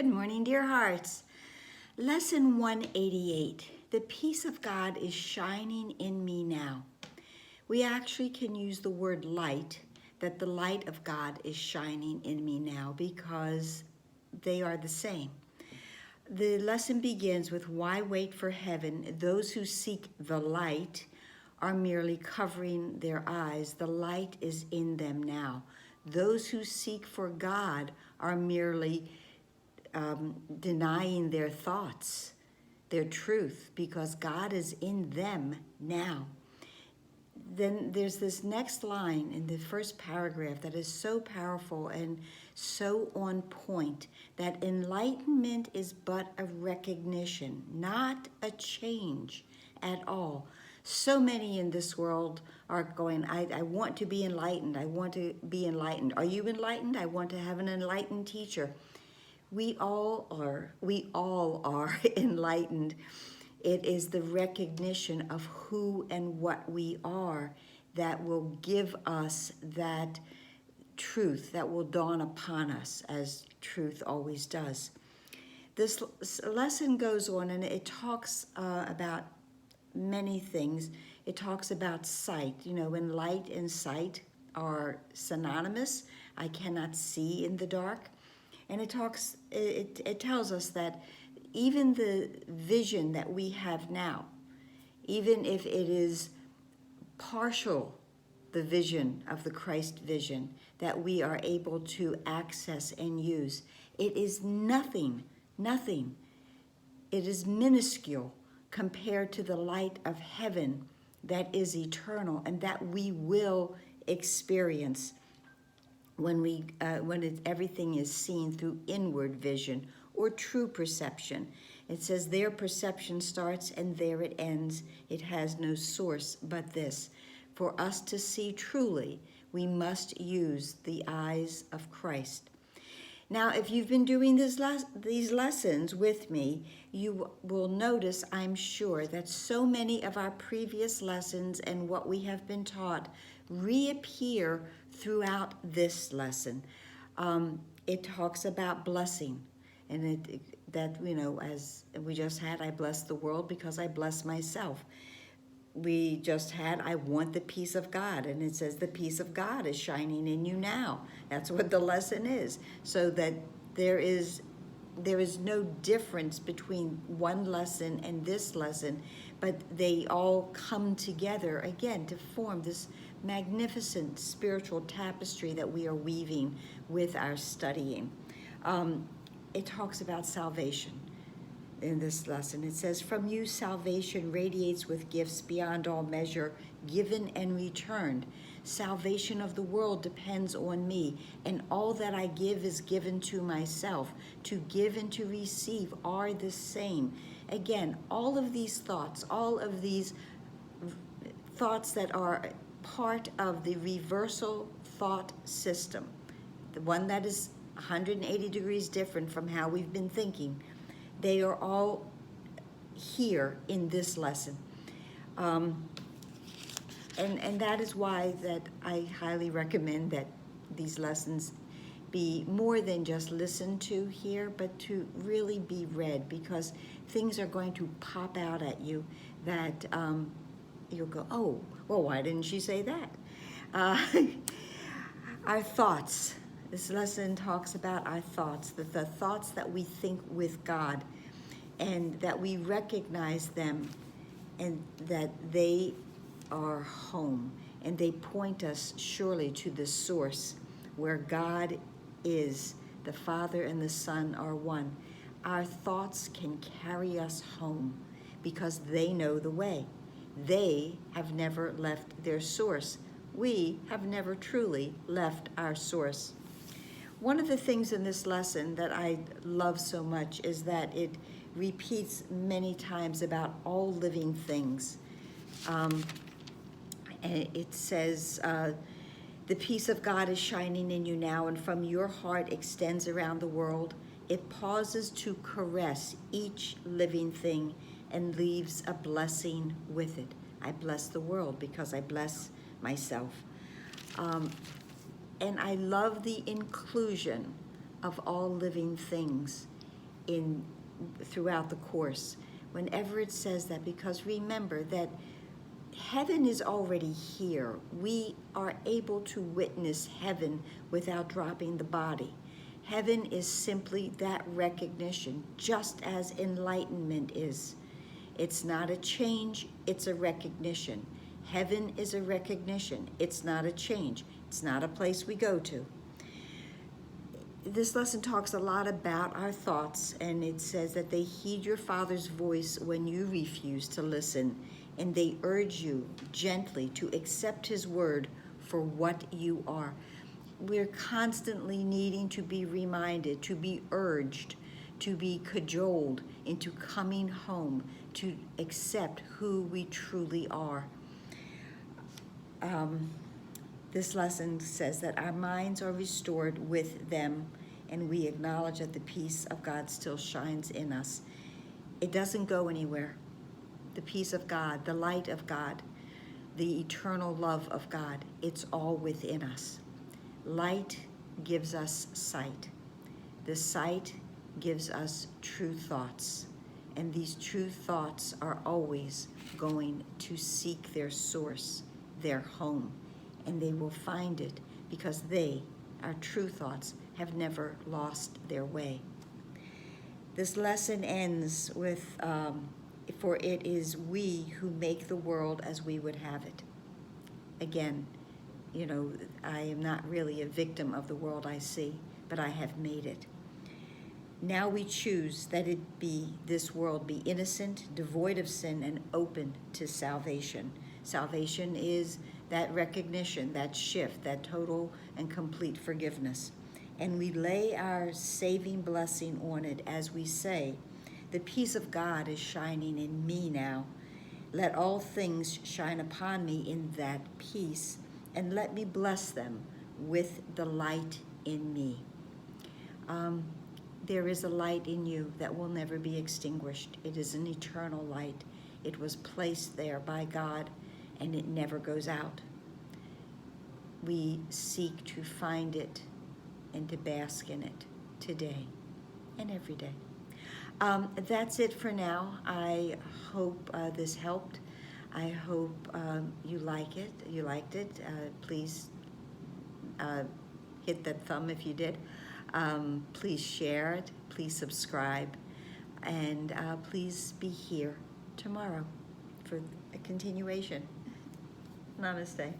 Good morning, dear hearts. Lesson 188. The peace of God is shining in me now. We actually can use the word light, that the light of God is shining in me now, because they are the same. The lesson begins with, why wait for heaven? Those who seek the light are merely covering their eyes. The light is in them now. Those who seek for God are merely denying their thoughts, their truth, because God is in them now. Then there's this next line in the first paragraph that is so powerful and so on point, that enlightenment is but a recognition, not a change at all. So many in this world are going, I want to be enlightened. I want to be enlightened. Are you enlightened? I want to have an enlightened teacher. We all are enlightened. It is the recognition of who and what we are that will give us that truth, that will dawn upon us, as truth always does. This lesson goes on and it talks about many things. It talks about sight. You know, when light and sight are synonymous, I cannot see in the dark. And it tells us that even the vision that we have now, even if it is partial, the vision of the Christ vision that we are able to access and use, it is nothing. It is minuscule compared to the light of heaven that is eternal and that we will experience when everything is seen through inward vision or true perception. It says their perception starts and there it ends. It has no source but this. For us to see truly, we must use the eyes of Christ. Now, if you've been doing these lessons with me, you will notice, I'm sure, that so many of our previous lessons and what we have been taught reappear throughout this lesson. It talks about blessing, and as we just had, I bless the world because I bless myself. We just had, I want the peace of God, and it says the peace of God is shining in you now. That's what the lesson is, so that there is no difference between one lesson and this lesson, but they all come together again to form this magnificent spiritual tapestry that we are weaving with our studying. It talks about salvation. In this lesson, it says, from you salvation radiates with gifts beyond all measure, given and returned. Salvation of the world depends on me, and all that I give is given to myself. To give and to receive are the same. Again, all of these thoughts that are part of the reversal thought system, the one that is 180 degrees different from how we've been thinking, they are all here in this lesson. And that is why that I highly recommend that these lessons be more than just listened to here, but to really be read, because things are going to pop out at you that you'll go, oh, well, why didn't she say that? Our thoughts. This lesson talks about our thoughts, the thoughts that we think with God, and that we recognize them, and that they are home, and they point us surely to the source where God is. The Father and the Son are one. Our thoughts can carry us home because they know the way. They have never left their source. We have never truly left our source. One of the things in this lesson that I love so much is that it repeats many times about all living things. And it says, the peace of God is shining in you now, and from your heart extends around the world. It pauses to caress each living thing and leaves a blessing with it. I bless the world because I bless myself. And I love the inclusion of all living things throughout the course, whenever it says that, because remember that heaven is already here. We are able to witness heaven without dropping the body. Heaven is simply that recognition, just as enlightenment is. It's not a change, it's a recognition. Heaven is a recognition, it's not a change. It's not a place we go to. This lesson talks a lot about our thoughts, and it says that they heed your Father's voice when you refuse to listen, and they urge you gently to accept his word for what you are. We're constantly needing to be reminded, to be urged, to be cajoled into coming home, to accept who we truly are. This lesson says that our minds are restored with them, and we acknowledge that the peace of God still shines in us. It doesn't go anywhere. The peace of God, the light of God, the eternal love of God, it's all within us. Light gives us sight. The sight gives us true thoughts. And these true thoughts are always going to seek their source, their home. And they will find it because they, our true thoughts, have never lost their way. This lesson ends with, for it is we who make the world as we would have it. Again, you know, I am not really a victim of the world I see, but I have made it. Now we choose that this world be innocent, devoid of sin, and open to salvation. Salvation is that recognition, that shift, that total and complete forgiveness. And we lay our saving blessing on it as we say, the peace of God is shining in me now. Let all things shine upon me in that peace, and let me bless them with the light in me. There is a light in you that will never be extinguished. It is an eternal light. It was placed there by God, and it never goes out. We seek to find it and to bask in it today and every day. That's it for now. I hope this helped. I hope you like it. You liked it. Please hit that thumb if you did. Please share it. Please subscribe. And please be here tomorrow for a continuation. Namaste.